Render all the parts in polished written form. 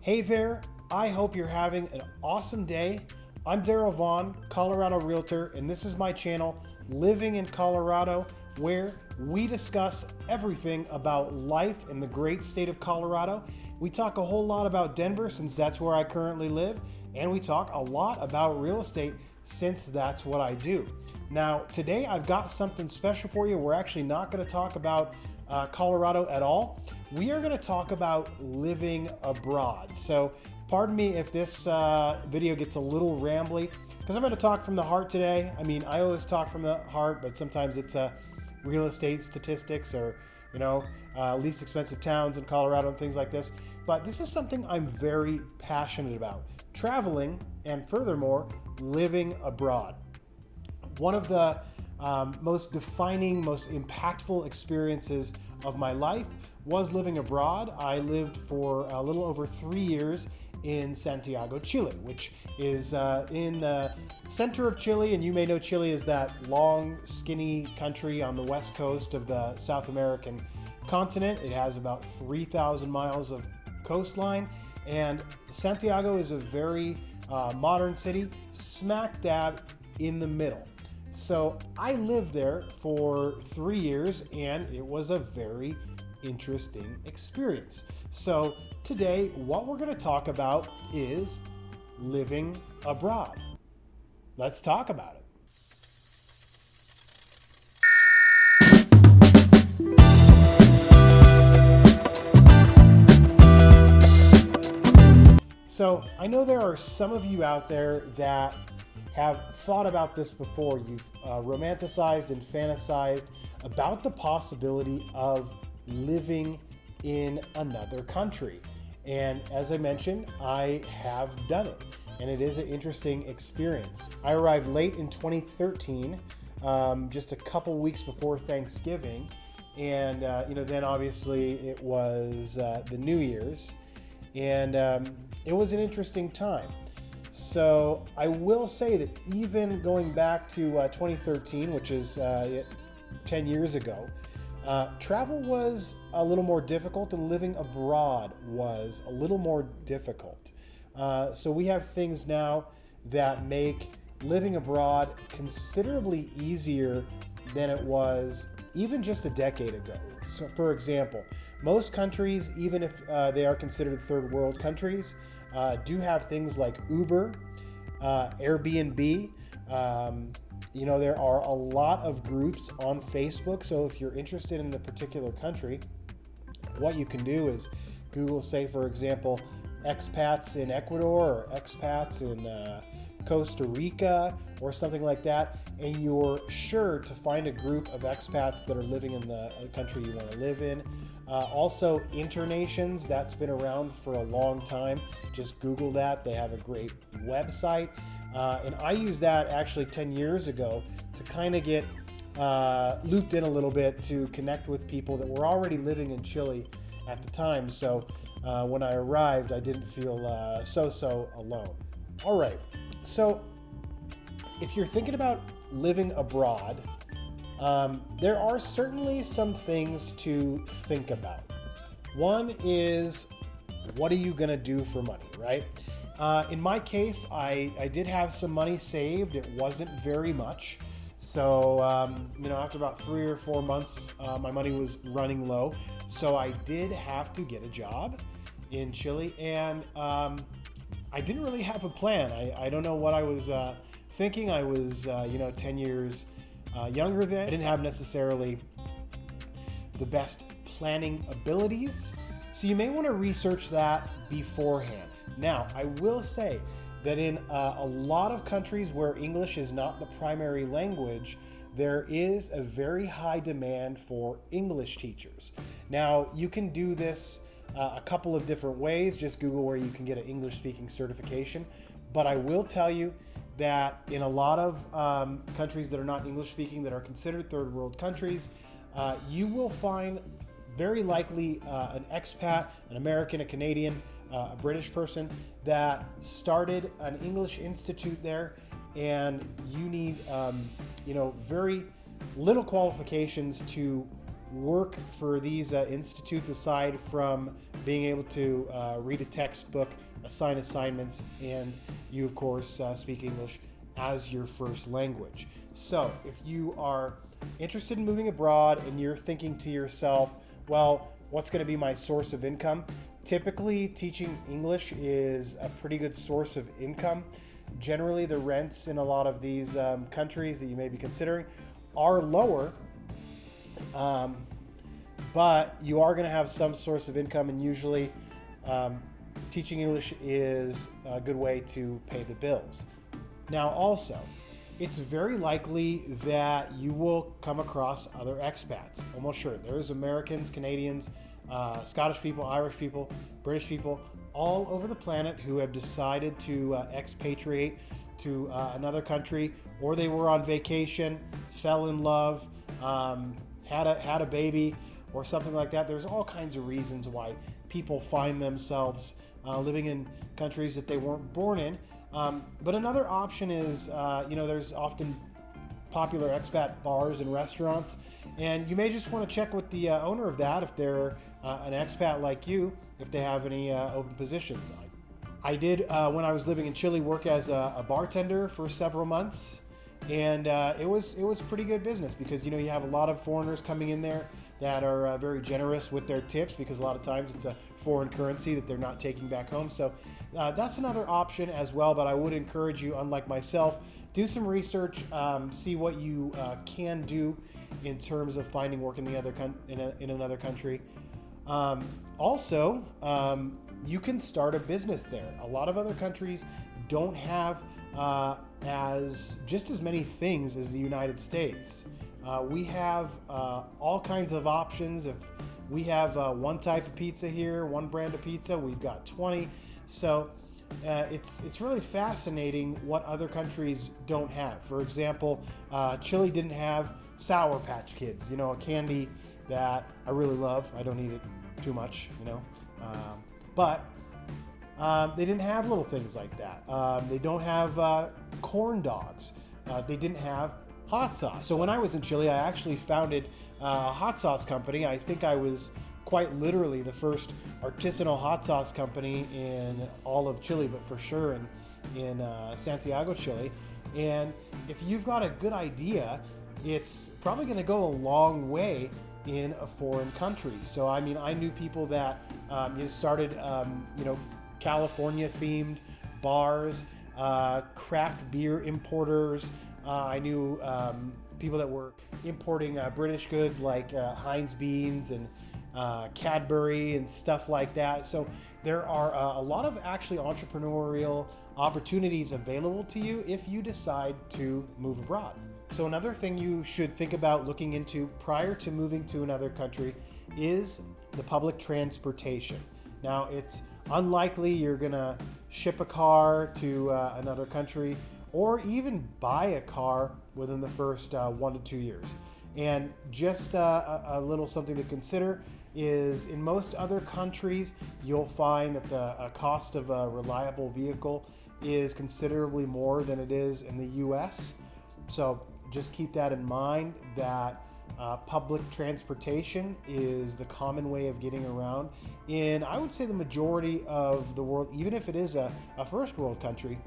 Hey there, I hope you're having an awesome day. I'm Daryl Vaughn, Colorado Realtor, and this is my channel, Living in Colorado, where we discuss everything about life in the great state of Colorado. We talk a whole lot about Denver since that's where I currently live, and we talk a lot about real estate since that's what I do. Now, today I've got something special for you. We're actually not going to talk about Colorado at all. We are going to talk about living abroad. So pardon me if this video gets a little rambly, because I'm going to talk from the heart today. I mean, I always talk from the heart, but sometimes it's real estate statistics or, least expensive towns in Colorado and things like this. But this is something I'm very passionate about, traveling and furthermore, living abroad. One of the most defining, most impactful experiences of my life was living abroad. I lived for a little over 3 years in Santiago, Chile, which is in the center of Chile. And you may know Chile is that long, skinny country on the west coast of the South American continent. It has about 3,000 miles of coastline. And Santiago is a very modern city, smack dab in the middle. So I lived there for 3 years, and it was a very interesting experience. So today, what we're going to talk about is living abroad. Let's talk about it. So I know there are some of you out there that have thought about this before. You've romanticized and fantasized about the possibility of living in another country. And as I mentioned, I have done it, and it is an interesting experience. I arrived late in 2013, just a couple weeks before Thanksgiving, and then obviously it was the New Year's, and it was an interesting time. So I will say that even going back to 2013, which is 10 years ago, travel was a little more difficult, and living abroad was a little more difficult. So we have things now that make living abroad considerably easier than it was even just a decade ago. So for example, most countries, even if they are considered third world countries, do have things like Uber, Airbnb. There are a lot of groups on Facebook. So if you're interested in a particular country, what you can do is Google, say, for example, expats in Ecuador or expats in Costa Rica or something like that, and you're sure to find a group of expats that are living in the country you want to live in. Also, Internations, that's been around for a long time. Just Google that. They have a great website. And I used that actually 10 years ago to kind of get looped in a little bit to connect with people that were already living in Chile at the time. So when I arrived, I didn't feel so alone. All right. So if you're thinking about living abroad, there are certainly some things to think about. One is, what are you going to do for money, right? In my case, I did have some money saved. It wasn't very much. So, after about 3 or 4 months, my money was running low. So I did have to get a job in Chile, and I didn't really have a plan. I don't know what I was thinking. I was, 10 years younger then. I didn't have necessarily the best planning abilities. So you may want to research that beforehand. Now, I will say that in a lot of countries where English is not the primary language, there is a very high demand for English teachers. Now, you can do this a couple of different ways. Just Google where you can get an English speaking certification. But I will tell you that in a lot of countries that are not English speaking, that are considered third world countries, you will find very likely an expat, an American, a Canadian, a British person that started an English institute there, and you need very little qualifications to work for these institutes aside from being able to read a textbook, assign assignments, and you, of course, speak English as your first language. So if you are interested in moving abroad and you're thinking to yourself, well, what's going to be my source of income? Typically, teaching English is a pretty good source of income. Generally, the rents in a lot of these countries that you may be considering are lower, but you are going to have some source of income, and usually teaching English is a good way to pay the bills. Now, also, it's very likely that you will come across other expats. Almost sure. There's Americans, Canadians, Scottish people, Irish people, British people, all over the planet who have decided to expatriate to another country, or they were on vacation, fell in love, had a baby, or something like that. There's all kinds of reasons why people find themselves living in countries that they weren't born in. But another option is, there's often popular expat bars and restaurants, and you may just want to check with the owner of that if they're an expat like you, if they have any open positions. I did, when I was living in Chile, work as a bartender for several months, and it was pretty good business because, you have a lot of foreigners coming in there that are very generous with their tips, because a lot of times it's a foreign currency that they're not taking back home. So that's another option as well, but I would encourage you, unlike myself, do some research, see what you can do in terms of finding work in another country. Also, you can start a business there. A lot of other countries don't have as many things as the United States. We have all kinds of options. If we have one type of pizza here, one brand of pizza, we've got 20. So it's really fascinating what other countries don't have. For example, Chile didn't have Sour Patch Kids, a candy that I really love. I don't eat it too much, but they didn't have little things like that. They don't have corn dogs. They didn't have hot sauce. So when I was in Chile, I actually founded a hot sauce company. I think I was quite literally the first artisanal hot sauce company in all of Chile, but for sure in Santiago, Chile. And if you've got a good idea, it's probably going to go a long way in a foreign country. So I knew people that started California themed bars, craft beer importers. I knew people that were importing British goods like Heinz beans and Cadbury and stuff like that. So there are a lot of actually entrepreneurial opportunities available to you if you decide to move abroad. So another thing you should think about looking into prior to moving to another country is the public transportation. Now, it's unlikely you're gonna ship a car to another country or even buy a car within the first 1 to 2 years. And just a little something to consider is in most other countries, you'll find that the cost of a reliable vehicle is considerably more than it is in the US. So just keep that in mind, that public transportation is the common way of getting around in, I would say, the majority of the world. Even if it is a first world country,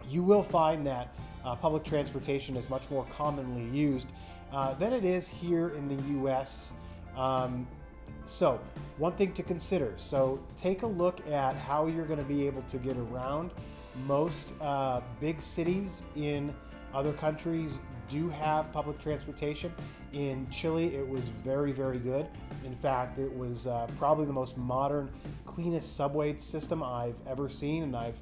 you will find that public transportation is much more commonly used than it is here in the US. So one thing to consider, so take a look at how you're going to be able to get around. Most big cities in other countries do have public transportation. In Chile, it was very, very good. In fact, it was probably the most modern, cleanest subway system I've ever seen. And I've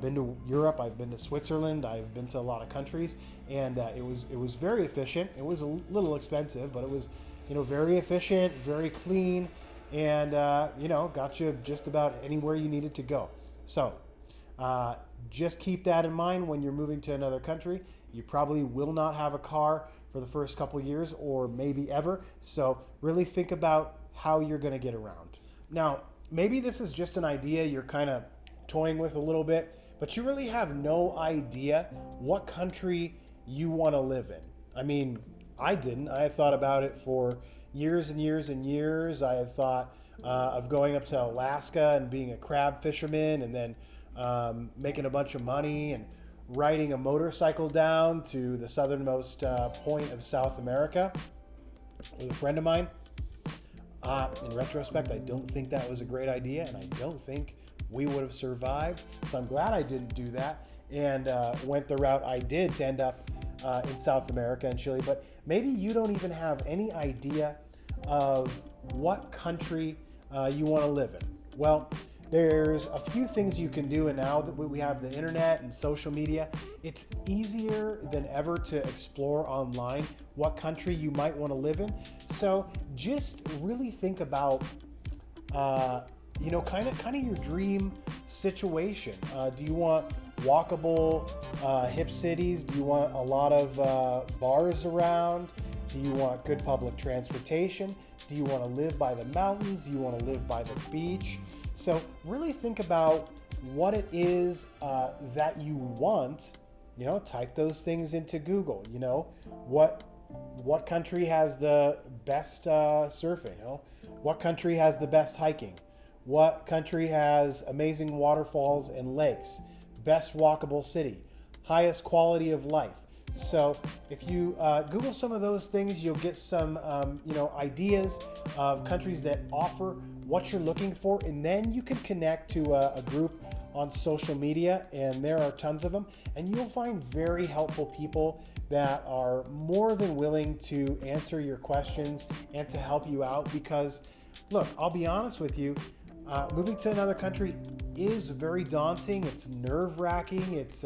been to Europe, I've been to Switzerland, I've been to a lot of countries, and it was very efficient. It was a little expensive, but it was very efficient, very clean, and got you just about anywhere you needed to go. So just keep that in mind when you're moving to another country. You probably will not have a car for the first couple years or maybe ever. So really think about how you're going to get around. Now, maybe this is just an idea you're kind of toying with a little bit, but you really have no idea what country you want to live in. I didn't. I had thought about it for years and years and years. I had thought of going up to Alaska and being a crab fisherman, and then making a bunch of money and riding a motorcycle down to the southernmost point of South America with a friend of mine. In retrospect, I don't think that was a great idea, and I don't think we would have survived. So I'm glad I didn't do that and went the route I did to end up in South America and Chile. But maybe you don't even have any idea of what country you want to live in. Well, there's a few things you can do, and now that we have the internet and social media, it's easier than ever to explore online what country you might want to live in. So just really think about, kind of your dream situation. Do you want walkable, hip cities? Do you want a lot of bars around? Do you want good public transportation? Do you want to live by the mountains? Do you want to live by the beach? So really think about what it is that you want. Type those things into Google. What country has the best surfing? What country has the best hiking? What country has amazing waterfalls and lakes? Best walkable city? Highest quality of life? So if you Google some of those things, you'll get some ideas of countries that offer what you're looking for, and then you can connect to a group on social media, and there are tons of them, and you'll find very helpful people that are more than willing to answer your questions and to help you out. Because look, I'll be honest with you, moving to another country is very daunting. It's nerve-wracking. It's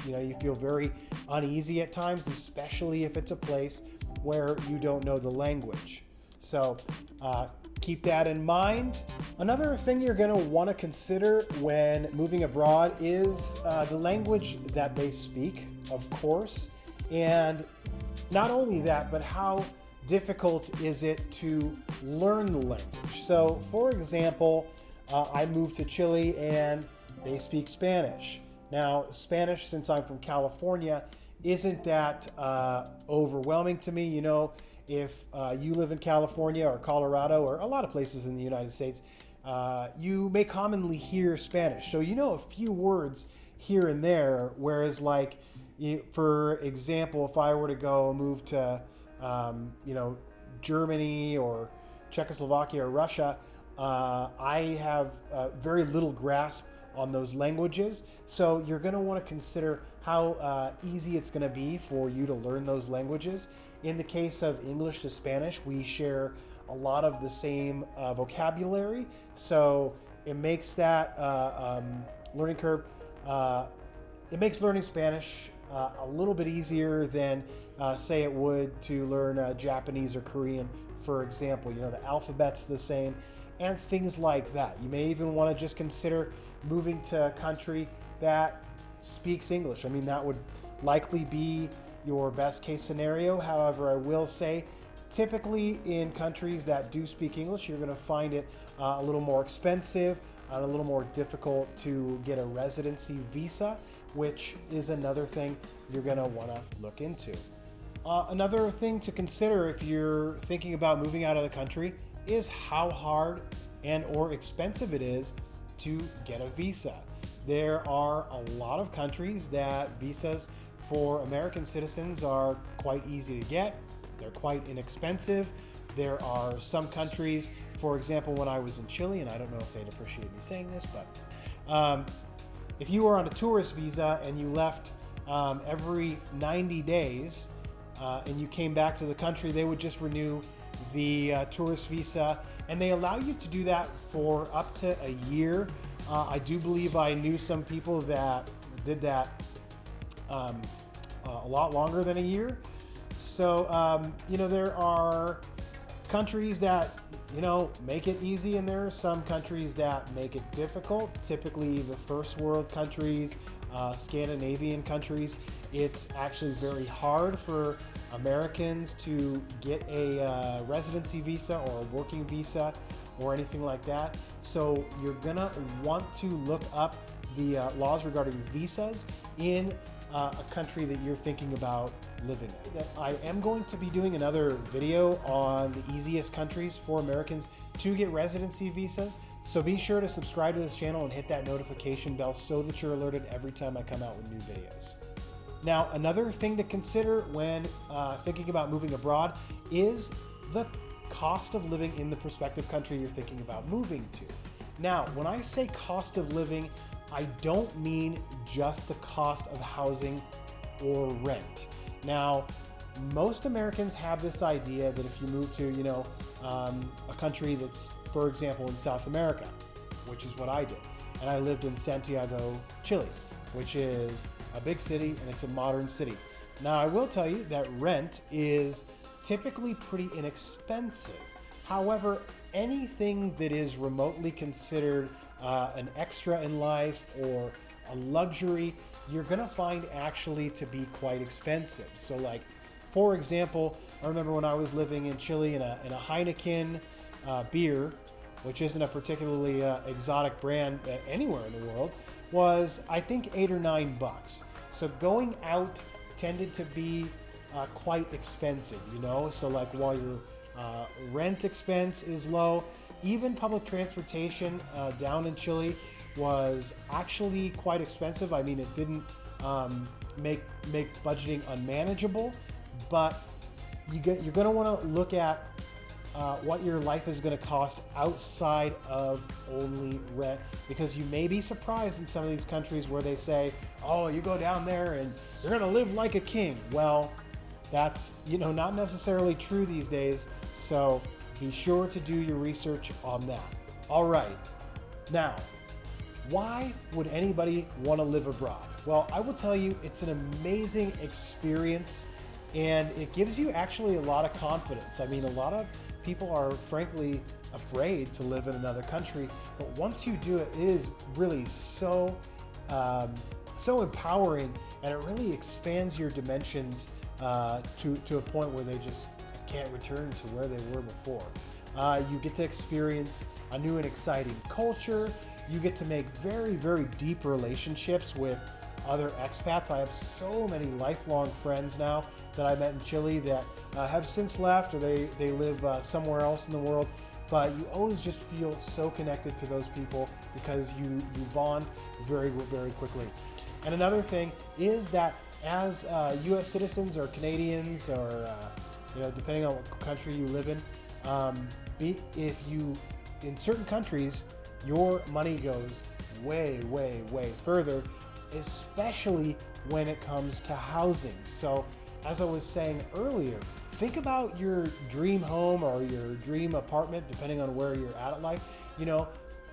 you feel very uneasy at times, especially if it's a place where you don't know the language. So keep that in mind. Another thing you're going to want to consider when moving abroad is the language that they speak, of course. And not only that, but how difficult is it to learn the language? So, for example, I moved to Chile and they speak Spanish. Now, Spanish, since I'm from California, isn't that overwhelming to me. If you live in California or Colorado or a lot of places in the United States, you may commonly hear Spanish. So a few words here and there, whereas for example, if I were to go move to Germany or Czechoslovakia or Russia, I have very little grasp on those languages. So you're going to want to consider how easy it's going to be for you to learn those languages. In the case of English to Spanish, we share a lot of the same vocabulary, so it makes that learning curve, it makes learning Spanish a little bit easier than say it would to learn Japanese or Korean, for example. The alphabet's the same and things like that. You may even want to just consider moving to a country that speaks English. I mean, that would likely be your best case scenario. However, I will say, typically in countries that do speak English, you're going to find it a little more expensive and a little more difficult to get a residency visa, which is another thing you're going to want to look into. Another thing to consider if you're thinking about moving out of the country is how hard and or expensive it is to get a visa. There are a lot of countries that visas for American citizens are quite easy to get. They're quite inexpensive. There are some countries, for example, when I was in Chile, and I don't know if they'd appreciate me saying this, but if you were on a tourist visa and you left every 90 days and you came back to the country, they would just renew the tourist visa, and they allow you to do that for up to a year. I do believe I knew some people that did that a lot longer than a year. So, there are countries that, make it easy, and there are some countries that make it difficult. Typically the first world countries, Scandinavian countries, it's actually very hard for Americans to get a residency visa or a working visa or anything like that. So you're gonna want to look up the laws regarding visas in a country that you're thinking about living in. I am going to be doing another video on the easiest countries for Americans to get residency visas. So be sure to subscribe to this channel and hit that notification bell so that you're alerted every time I come out with new videos. Now, another thing to consider when thinking about moving abroad is the cost of living in the prospective country you're thinking about moving to. Now, when I say cost of living, I don't mean just the cost of housing or rent. Now, most Americans have this idea that if you move to, a country that's, for example, in South America, which is what I did, and I lived in Santiago, Chile, which is a big city and it's a modern city. Now, I will tell you that rent is typically pretty inexpensive. However, anything that is remotely considered an extra in life or a luxury, you're gonna find actually to be quite expensive. So like, for example, I remember when I was living in Chile in a Heineken beer, which isn't a particularly exotic brand anywhere in the world, was I think $8 or $9. So going out tended to be quite expensive, So like while your rent expense is low, even public transportation down in Chile was actually quite expensive. I mean, it didn't make budgeting unmanageable, but you're going to want to look at what your life is going to cost outside of only rent, because you may be surprised in some of these countries where they say, oh, you go down there and you're going to live like a king. Well, that's not necessarily true these days, so be sure to do your research on that. All right, now, why would anybody want to live abroad? Well, I will tell you, it's an amazing experience, and it gives you actually a lot of confidence. I mean, a lot of people are frankly afraid to live in another country, but once you do it, it is really so empowering, and it really expands your dimensions to a point where they just can't return to where they were before. You get to experience a new and exciting culture. You get to make very, very deep relationships with other expats. I have so many lifelong friends now that I met in Chile that have since left, or they live somewhere else in the world. But you always just feel so connected to those people because you bond very, very quickly. And another thing is that as U.S. citizens or Canadians, or depending on what country you live in, in certain countries, your money goes way, way, way further, especially when it comes to housing. So, as I was saying earlier, think about your dream home or your dream apartment, depending on where you're at in life.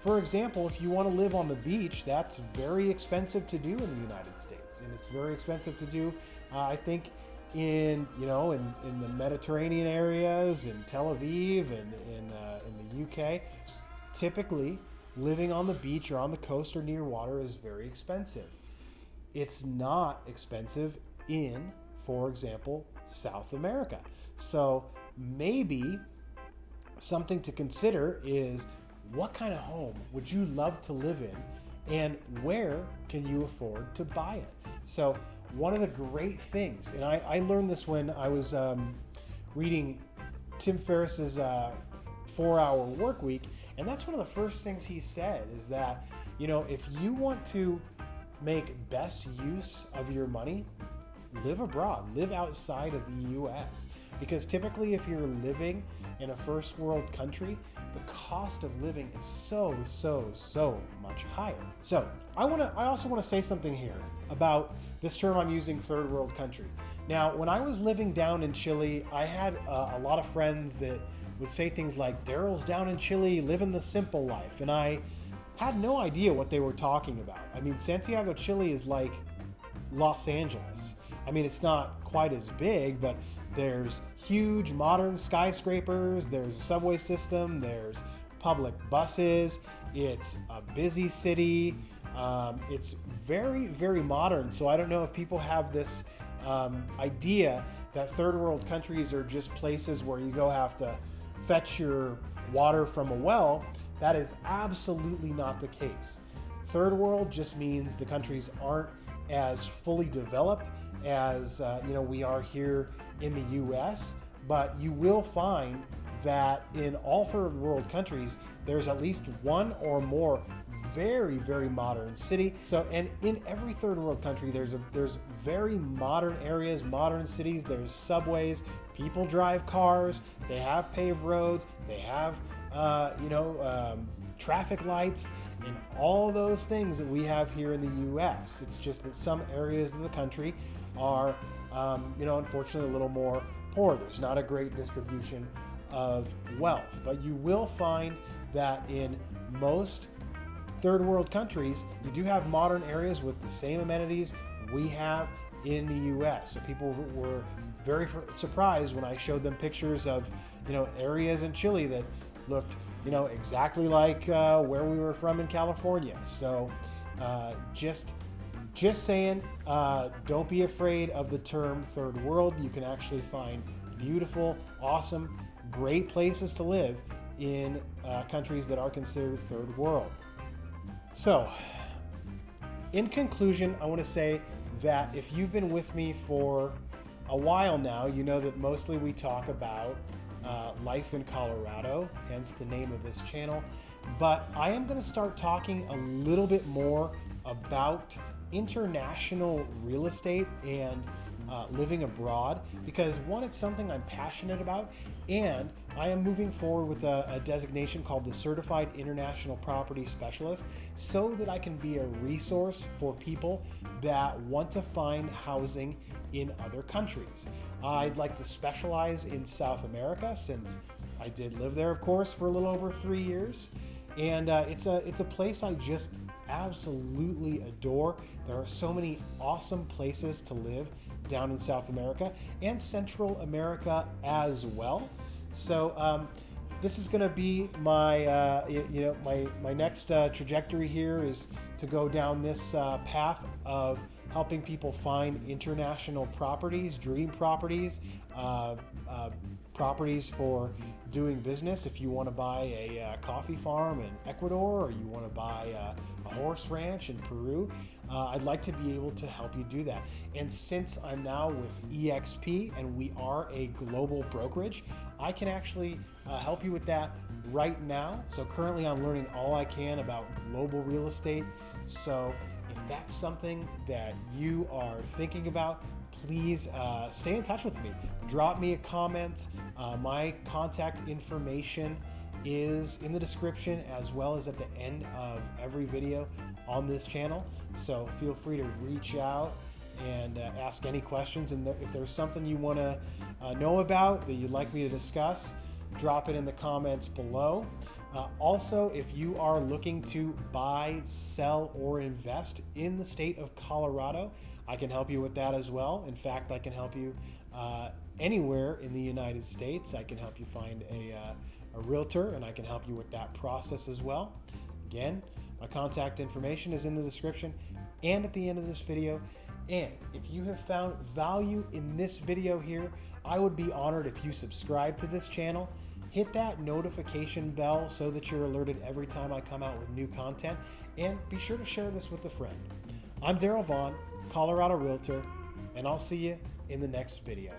For example, if you want to live on the beach, that's very expensive to do in the United States, and it's very expensive to do, I think, in the Mediterranean areas, in Tel Aviv, and in the UK. Typically, living on the beach or on the coast or near water is very expensive. It's not expensive in, for example, South America. So maybe something to consider is, what kind of home would you love to live in, and where can you afford to buy it? So one of the great things, and I learned this when I was reading Tim Ferriss's 4-Hour Work Week, and that's one of the first things he said is that, if you want to make best use of your money, live abroad, live outside of the US. Because typically if you're living in a first world country, the cost of living is so much higher. So I also want to say something here about this term I'm using, third world country. Now, when I was living down in Chile, I had a lot of friends that would say things like, Daryl's down in Chile living the simple life. And I had no idea what they were talking about. I mean, Santiago, Chile is like Los Angeles. I mean, it's not quite as big, but there's huge modern skyscrapers, there's a subway system, there's public buses, it's a busy city, it's very, very modern. So I don't know if people have this idea that third world countries are just places where you go have to fetch your water from a well. That is absolutely not the case. Third world just means the countries aren't as fully developed as we are here in the US, but you will find that in all third world countries, there's at least one or more very, very modern city. So, and in every third world country, there's very modern areas, modern cities. There's subways, people drive cars, they have paved roads, they have, traffic lights, and all those things that we have here in the U.S. It's just that some areas of the country are, unfortunately a little more poor. There's not a great distribution of wealth, but you will find that in most third world countries, you do have modern areas with the same amenities we have in the U.S. So people were very surprised when I showed them pictures of, areas in Chile that looked, exactly like where we were from in California. So just saying, don't be afraid of the term third world. You can actually find beautiful, awesome, great places to live in countries that are considered third world. So, in conclusion, I want to say that if you've been with me for a while now, you know that mostly we talk about life in Colorado, hence the name of this channel. But I am going to start talking a little bit more about international real estate and living abroad, because one, it's something I'm passionate about, and I am moving forward with a designation called the Certified International Property Specialist, so that I can be a resource for people that want to find housing in other countries. I'd like to specialize in South America, since I did live there, of course, for a little over 3 years, and it's a place I just absolutely adore. There are so many awesome places to live down in South America and Central America as well. So this is going to be my my next trajectory here is to go down this path of helping people find international properties, dream properties, properties for doing business. If you want to buy a coffee farm in Ecuador, or you want to buy a horse ranch in Peru, I'd like to be able to help you do that. And since I'm now with EXP and we are a global brokerage, I can actually help you with that right now. So currently I'm learning all I can about global real estate. So if that's something that you are thinking about, please stay in touch with me. Drop me a comment. My contact information is in the description, as well as at the end of every video on this channel. So feel free to reach out and ask any questions. And if there's something you want to know about that you'd like me to discuss, drop it in the comments below. Also, if you are looking to buy, sell, or invest in the state of Colorado, I can help you with that as well. In fact, I can help you anywhere in the United States. I can help you find a realtor, and I can help you with that process as well. Again, my contact information is in the description and at the end of this video. And if you have found value in this video here, I would be honored if you subscribe to this channel. Hit that notification bell so that you're alerted every time I come out with new content, and be sure to share this with a friend. I'm Daryl Vaughn, Colorado Realtor, and I'll see you in the next video.